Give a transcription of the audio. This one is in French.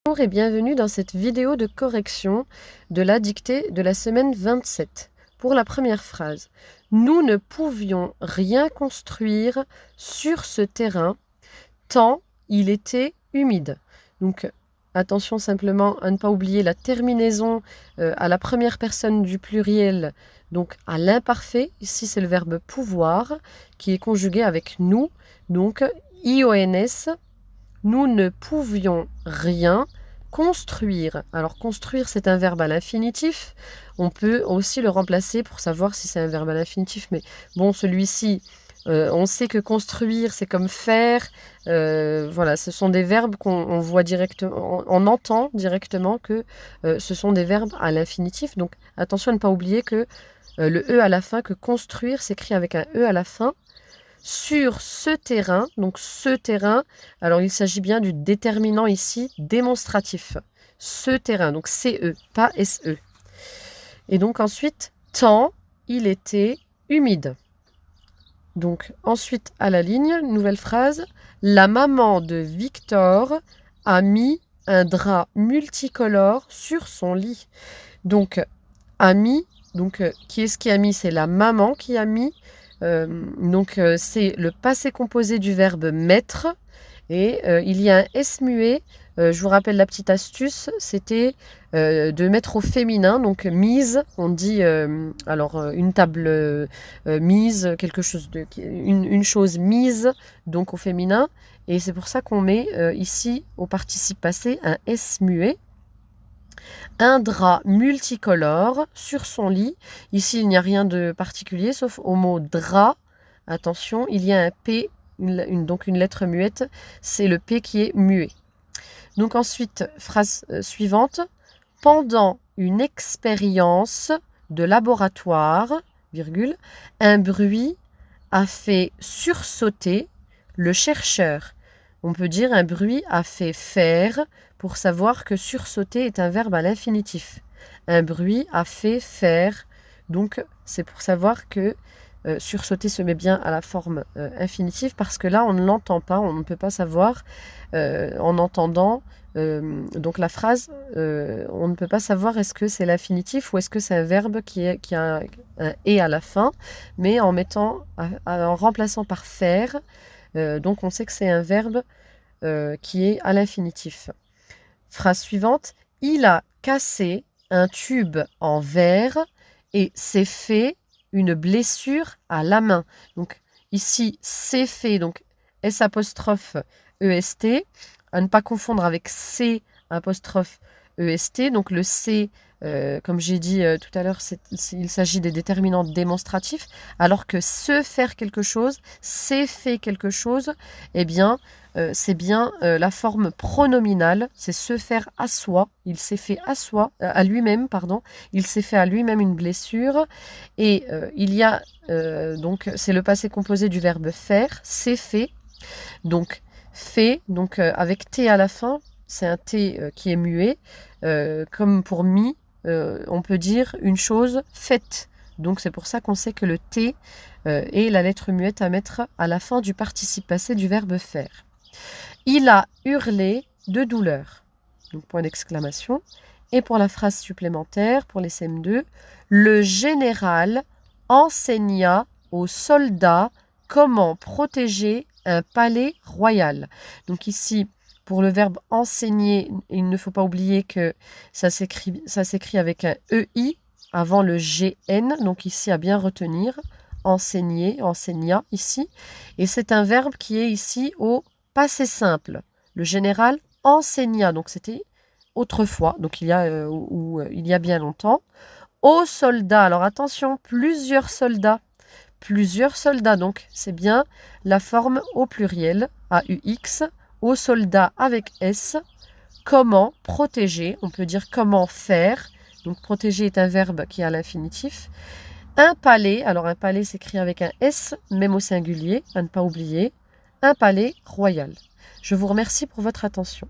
Bonjour et bienvenue dans cette vidéo de correction de la dictée de la semaine 27. Pour la première phrase, nous ne pouvions rien construire sur ce terrain tant il était humide. Donc attention simplement à ne pas oublier la terminaison à la première personne du pluriel, donc à l'imparfait. Ici c'est le verbe pouvoir qui est conjugué avec nous, donc IONS. Nous ne pouvions rien construire. Alors construire, c'est un verbe à l'infinitif. On peut aussi le remplacer pour savoir si c'est un verbe à l'infinitif. Mais bon, celui-ci, on sait que construire, c'est comme faire. Voilà, ce sont des verbes qu'on voit directement, on entend directement que ce sont des verbes à l'infinitif. Donc attention à ne pas oublier que le E à la fin, que construire s'écrit avec un E à la fin. Sur ce terrain, donc ce terrain, alors il s'agit bien du déterminant ici démonstratif. Ce terrain, donc CE, pas SE. Et donc ensuite, tant il était humide. Donc ensuite à la ligne, nouvelle phrase, la maman de Victor a mis un drap multicolore sur son lit. Donc a mis, donc qui est-ce qui a mis? C'est la maman qui a mis. C'est le passé composé du verbe mettre et il y a un S muet. Je vous rappelle la petite astuce, c'était de mettre au féminin, donc mise, on dit une table mise, quelque chose une chose mise, donc au féminin, et c'est pour ça qu'on met ici au participe passé un S muet. Un drap multicolore sur son lit. Ici, il n'y a rien de particulier, sauf au mot drap. Attention, il y a un P, donc une lettre muette. C'est le P qui est muet. Donc ensuite, phrase suivante. Pendant une expérience de laboratoire, virgule, un bruit a fait sursauter le chercheur. On peut dire un bruit a fait faire pour savoir que sursauter est un verbe à l'infinitif. Un bruit a fait faire. Donc c'est pour savoir que sursauter se met bien à la forme infinitive parce que là on ne l'entend pas, on ne peut pas savoir en entendant donc la phrase, on ne peut pas savoir est-ce que c'est l'infinitif ou est-ce que c'est un verbe qui a un et à la fin, mais en remplaçant par faire, donc on sait que c'est un verbe qui est à l'infinitif. Phrase suivante, il a cassé un tube en verre et s'est fait une blessure à la main. Donc ici, s'est fait, donc S apostrophe EST, à ne pas confondre avec C apostrophe EST. Donc le C, comme j'ai dit tout à l'heure, il s'agit des déterminants démonstratifs, alors que se faire quelque chose, s'est fait quelque chose, eh bien, c'est bien la forme pronominale, c'est se faire à soi. Il s'est fait à soi, à lui-même, pardon. Il s'est fait à lui-même une blessure. Et il y a donc c'est le passé composé du verbe faire, c'est fait. Donc fait, donc avec T à la fin, c'est un T qui est muet. Comme pour mi, on peut dire une chose faite. Donc c'est pour ça qu'on sait que le T est la lettre muette à mettre à la fin du participe passé du verbe faire. Il a hurlé de douleur. Donc point d'exclamation. Et pour la phrase supplémentaire, pour les CM2, le général enseigna aux soldats comment protéger un palais royal. Donc ici, pour le verbe enseigner, il ne faut pas oublier que ça s'écrit avec un EI avant le GN. Donc ici, à bien retenir, enseigner, enseigna ici. Et c'est un verbe qui est ici au passé simple. Le général enseigna, donc c'était autrefois, donc il y a bien longtemps. Aux soldats, alors attention, plusieurs soldats, donc c'est bien la forme au pluriel, AUX, aux soldats avec S. Comment protéger, on peut dire comment faire, donc protéger est un verbe qui est à l'infinitif. Un palais, alors un palais s'écrit avec un S, même au singulier, à ne pas oublier. Un palais royal. Je vous remercie pour votre attention.